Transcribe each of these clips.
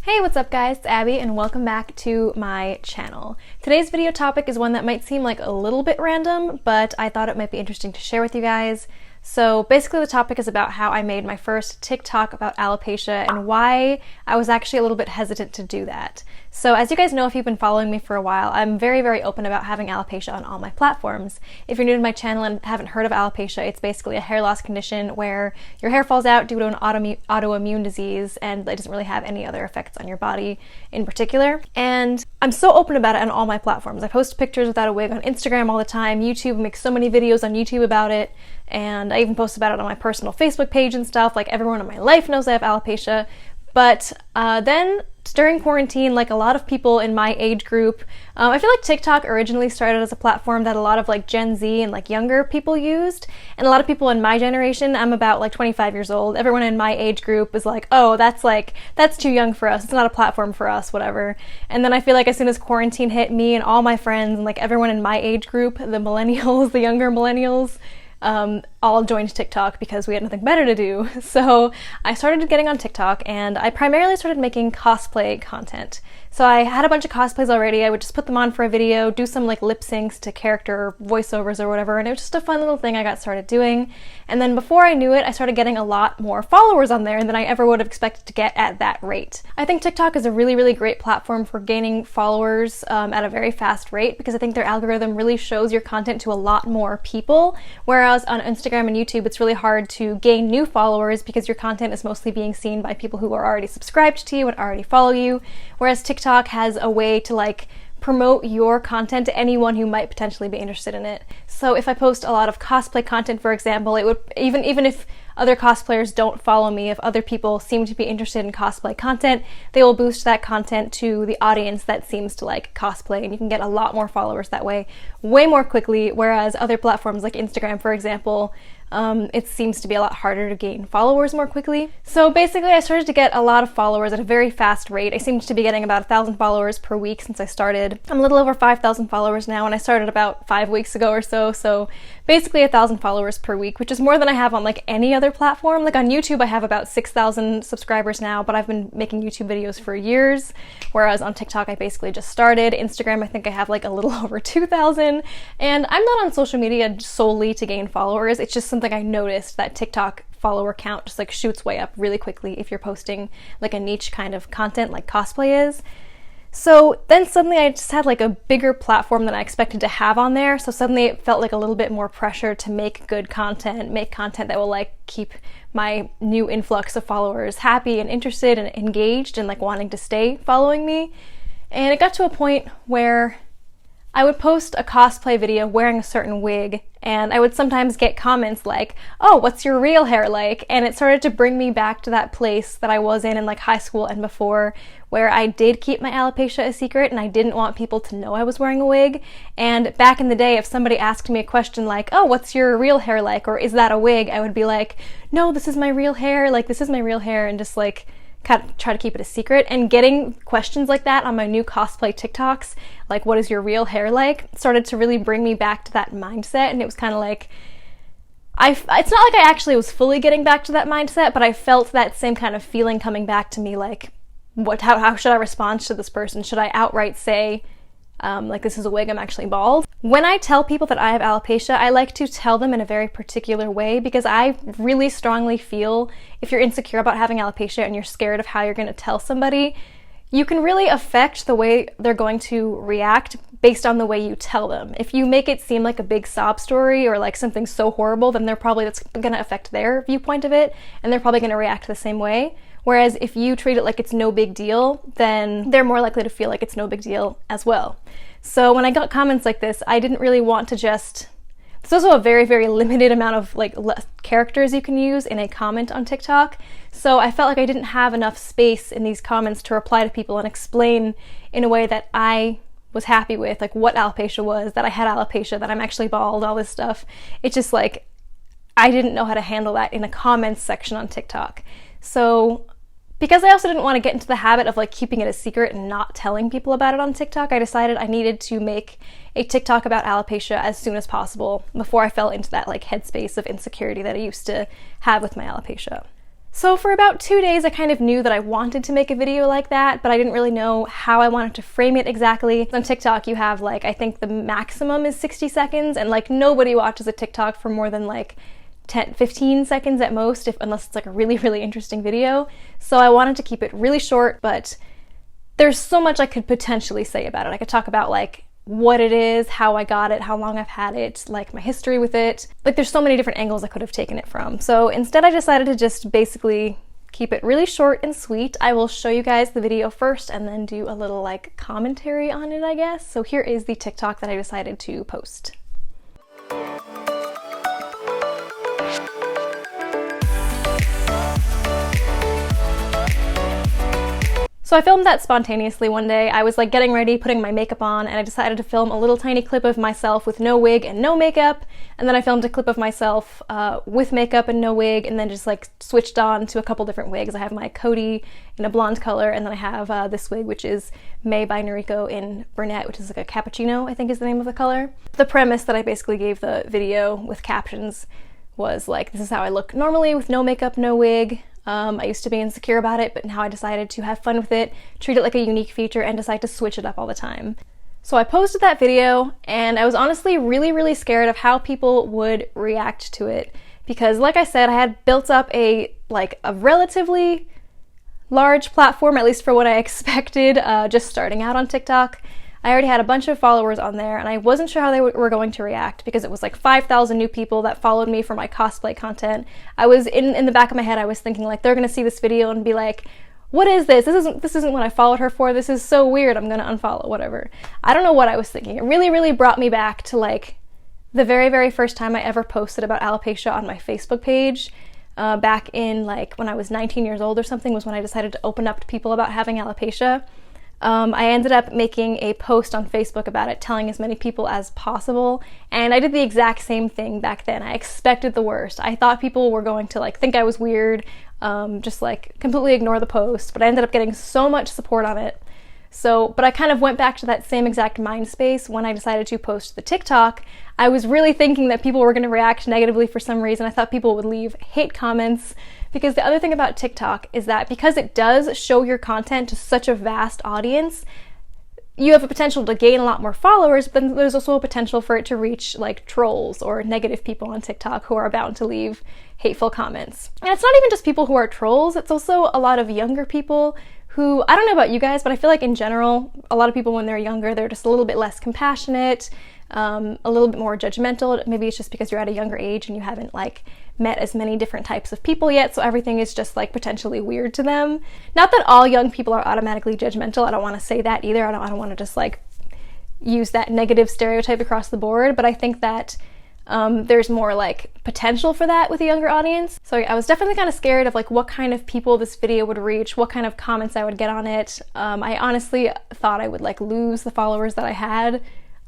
Hey, what's up guys? It's Abby and welcome back to my channel. Today's video topic is one that might seem like a little bit random, but I thought it might be interesting to share with you guys. So basically the topic is about how I made my first TikTok about alopecia and why I was actually a little bit hesitant to do that. So as you guys know, if you've been following me for a while, I'm very open about having alopecia on all my platforms. If you're new to my channel and haven't heard of alopecia, it's basically a hair loss condition where your hair falls out due to an autoimmune disease and it doesn't really have any other effects on your body in particular. And I'm so open about it on all my platforms. I post pictures without a wig on Instagram all the time. YouTube makes so many videos on YouTube about it. And I even post about it on my personal Facebook page and stuff. Like, everyone in my life knows I have alopecia. But then during quarantine, like a lot of people in my age group, I feel like TikTok originally started as a platform that a lot of like Gen Z and like younger people used. And a lot of people in my generation, I'm about like 25 years old, everyone in my age group is like, oh, that's too young for us. It's not a platform for us, whatever. And then I feel like as soon as quarantine hit, me and all my friends and like everyone in my age group, the millennials, the younger millennials, all joined TikTok because we had nothing better to do. So I started getting on TikTok and I primarily started making cosplay content. So I had a bunch of cosplays already. I would just put them on for a video, do some like lip syncs to character voiceovers or whatever, and it was just a fun little thing I got started doing. And then before I knew it, I started getting a lot more followers on there than I ever would have expected to get at that rate. I think TikTok is a really great platform for gaining followers at a very fast rate because I think their algorithm really shows your content to a lot more people, whereas on Instagram and YouTube it's really hard to gain new followers because your content is mostly being seen by people who are already subscribed to you and already follow you, whereas TikTok has a way to like promote your content to anyone who might potentially be interested in it. So if I post a lot of cosplay content, for example, it would, even if other cosplayers don't follow me, if other people seem to be interested in cosplay content, they will boost that content to the audience that seems to like cosplay, and you can get a lot more followers that way, way more quickly, whereas other platforms like Instagram, for example, it seems to be a lot harder to gain followers more quickly. So basically I started to get a lot of followers at a very fast rate. I seem to be getting about 1,000 followers per week since I started. I'm a little over 5,000 followers now, and I started about 5 weeks ago or so. So basically 1,000 followers per week, which is more than I have on like any other platform. Like on YouTube I have about 6,000 subscribers now, but I've been making YouTube videos for years, whereas on TikTok I basically just started. Instagram I think I have like a little over 2,000, and I'm not on social media solely to gain followers. It's just something I noticed that TikTok follower count just like shoots way up really quickly if you're posting like a niche kind of content like cosplay is. So then suddenly I just had like a bigger platform than I expected to have on there, so suddenly it felt like a little bit more pressure to make good content, make content that will like keep my new influx of followers happy and interested and engaged and like wanting to stay following me. And it got to a point where I would post a cosplay video wearing a certain wig, and I would sometimes get comments like, oh, what's your real hair like? And it started to bring me back to that place that I was in like high school and before, where I did keep my alopecia a secret and I didn't want people to know I was wearing a wig. And back in the day, if somebody asked me a question like, oh, what's your real hair like? Or is that a wig? I would be like, no, this is my real hair. Like, this is my real hair. And just like kind of try to keep it a secret. And getting questions like that on my new cosplay TikToks, like what is your real hair like, started to really bring me back to that mindset. And it was kind of like, it's not like I actually was fully getting back to that mindset, but I felt that same kind of feeling coming back to me, like, how should I respond to this person? Should I outright say, like, this is a wig, I'm actually bald? When I tell people that I have alopecia, I like to tell them in a very particular way because I really strongly feel if you're insecure about having alopecia and you're scared of how you're going to tell somebody, you can really affect the way they're going to react based on the way you tell them. If you make it seem like a big sob story or like something so horrible, then that's going to affect their viewpoint of it, and they're probably going to react the same way. Whereas if you treat it like it's no big deal, then they're more likely to feel like it's no big deal as well. So when I got comments like this, I didn't really want to just... There's also a very limited amount of like characters you can use in a comment on TikTok. So I felt like I didn't have enough space in these comments to reply to people and explain in a way that I was happy with, like what alopecia was, that I had alopecia, that I'm actually bald, all this stuff. It's just like, I didn't know how to handle that in a comments section on TikTok. So because I also didn't want to get into the habit of like keeping it a secret and not telling people about it on TikTok, I decided I needed to make a TikTok about alopecia as soon as possible before I fell into that like headspace of insecurity that I used to have with my alopecia. So for about 2 days, I kind of knew that I wanted to make a video like that, but I didn't really know how I wanted to frame it exactly. On TikTok, you have like, I think the maximum is 60 seconds, and like nobody watches a TikTok for more than like 10, 15 seconds at most, unless it's like a really, really interesting video. So I wanted to keep it really short, but there's so much I could potentially say about it. I could talk about like what it is, how I got it, how long I've had it, like my history with it. Like there's so many different angles I could have taken it from. So instead I decided to just basically keep it really short and sweet. I will show you guys the video first and then do a little like commentary on it, I guess. So here is the TikTok that I decided to post. So I filmed that spontaneously one day. I was like getting ready, putting my makeup on, and I decided to film a little tiny clip of myself with no wig and no makeup. And then I filmed a clip of myself with makeup and no wig, and then just like switched on to a couple different wigs. I have my Coty in a blonde color, and then I have this wig, which is May by Noriko in brunette, which is like a Cappuccino, I think is the name of the color. The premise that I basically gave the video with captions was like, this is how I look normally with no makeup, no wig. I used to be insecure about it, but now I decided to have fun with it, treat it like a unique feature, and decide to switch it up all the time. So I posted that video, and I was honestly really, really scared of how people would react to it. Because like I said, I had built up a relatively large platform, at least for what I expected, just starting out on TikTok. I already had a bunch of followers on there, and I wasn't sure how they were going to react because it was like 5,000 new people that followed me for my cosplay content. I was in the back of my head, I was thinking like they're gonna see this video and be like, what is this? This isn't what I followed her for. This is so weird. I'm gonna unfollow, whatever. I don't know what I was thinking. It really, really brought me back to like the very, very first time I ever posted about alopecia on my Facebook page. Back in like when I was 19 years old or something was when I decided to open up to people about having alopecia. I ended up making a post on Facebook about it, telling as many people as possible, and I did the exact same thing back then. I expected the worst. I thought people were going to like think I was weird, just like completely ignore the post, but I ended up getting so much support on it. But I kind of went back to that same exact mind space when I decided to post the TikTok. I was really thinking that people were going to react negatively for some reason. I thought people would leave hate comments. Because the other thing about TikTok is that because it does show your content to such a vast audience, you have a potential to gain a lot more followers, but then there's also a potential for it to reach like trolls or negative people on TikTok who are bound to leave hateful comments. And it's not even just people who are trolls, it's also a lot of younger people who, I don't know about you guys, but I feel like in general, a lot of people when they're younger, they're just a little bit less compassionate, a little bit more judgmental. Maybe it's just because you're at a younger age and you haven't like met as many different types of people yet, so everything is just like potentially weird to them. Not that all young people are automatically judgmental. I don't want to say that either. I don't want to just like use that negative stereotype across the board, but I think that there's more like potential for that with a younger audience. So I was definitely kind of scared of like what kind of people this video would reach, what kind of comments I would get on it. I honestly thought I would like lose the followers that I had.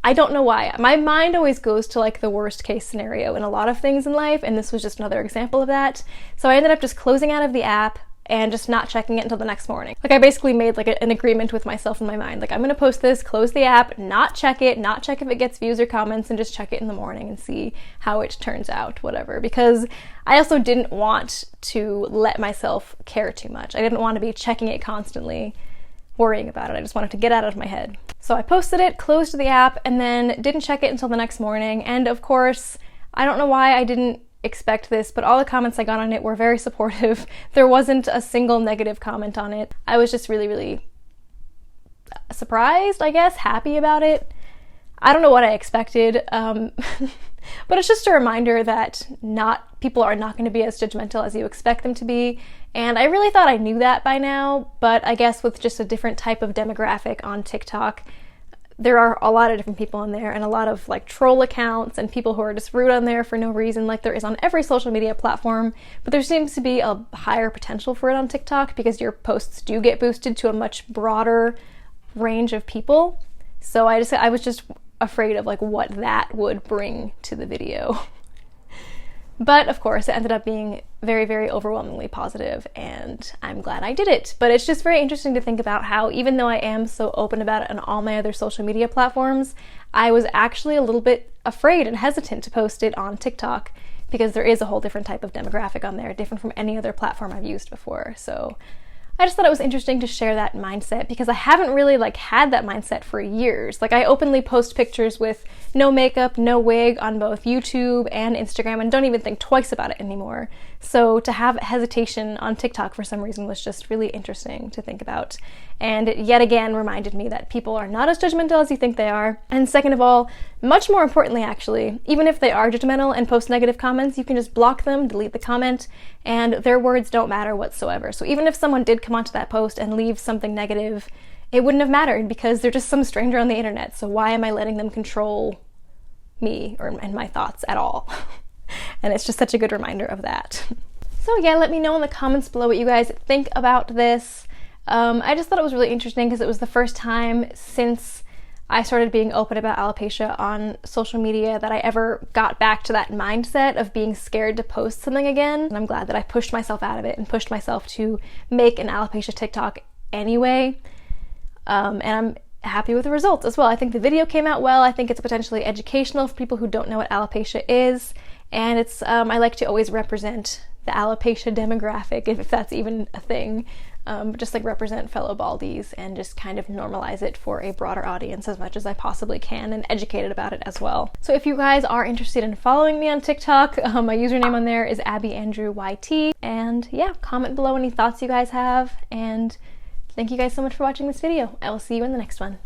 I don't know why. My mind always goes to like the worst case scenario in a lot of things in life, and this was just another example of that. So I ended up just closing out of the app and just not checking it until the next morning. Like I basically made like an agreement with myself in my mind. Like I'm gonna post this, close the app, not check it, not check if it gets views or comments, and just check it in the morning and see how it turns out, whatever. Because I also didn't want to let myself care too much. I didn't want to be checking it constantly, worrying about it. I just wanted to get out of my head. So I posted it, closed the app, and then didn't check it until the next morning. And of course, I don't know why I didn't expect this, but all the comments I got on it were very supportive. There wasn't a single negative comment on it. I was just really, really surprised, I guess, happy about it. I don't know what I expected, but it's just a reminder that people are not going to be as judgmental as you expect them to be. And I really thought I knew that by now, but I guess with just a different type of demographic on TikTok, there are a lot of different people on there and a lot of like troll accounts and people who are just rude on there for no reason, like there is on every social media platform. But there seems to be a higher potential for it on TikTok because your posts do get boosted to a much broader range of people. So I was just afraid of like what that would bring to the video. But of course, it ended up being very, very overwhelmingly positive, and I'm glad I did it. But it's just very interesting to think about how, even though I am so open about it on all my other social media platforms, I was actually a little bit afraid and hesitant to post it on TikTok because there is a whole different type of demographic on there, different from any other platform I've used before. So I just thought it was interesting to share that mindset, because I haven't really had that mindset for years. I openly post pictures with no makeup, no wig on both YouTube and Instagram, and don't even think twice about it anymore. So to have hesitation on TikTok for some reason was just really interesting to think about. And it yet again reminded me that people are not as judgmental as you think they are. And second of all, much more importantly actually, even if they are judgmental and post negative comments, you can just block them, delete the comment, and their words don't matter whatsoever. So even if someone did come onto that post and leave something negative, it wouldn't have mattered, because they're just some stranger on the internet. So why am I letting them control me and my thoughts at all? And it's just such a good reminder of that. So yeah, let me know in the comments below what you guys think about this. I just thought it was really interesting because it was the first time since I started being open about alopecia on social media that I ever got back to that mindset of being scared to post something again. And I'm glad that I pushed myself out of it and pushed myself to make an alopecia TikTok anyway. And I'm happy with the results as well. I think the video came out well. I think it's potentially educational for people who don't know what alopecia is. And it's, I like to always represent the alopecia demographic, if that's even a thing. Just represent fellow baldies and just kind of normalize it for a broader audience as much as I possibly can, and educate it about it as well. So if you guys are interested in following me on TikTok, my username on there is abbyandrewyt. And yeah, comment below any thoughts you guys have, and thank you guys so much for watching this video. I will see you in the next one.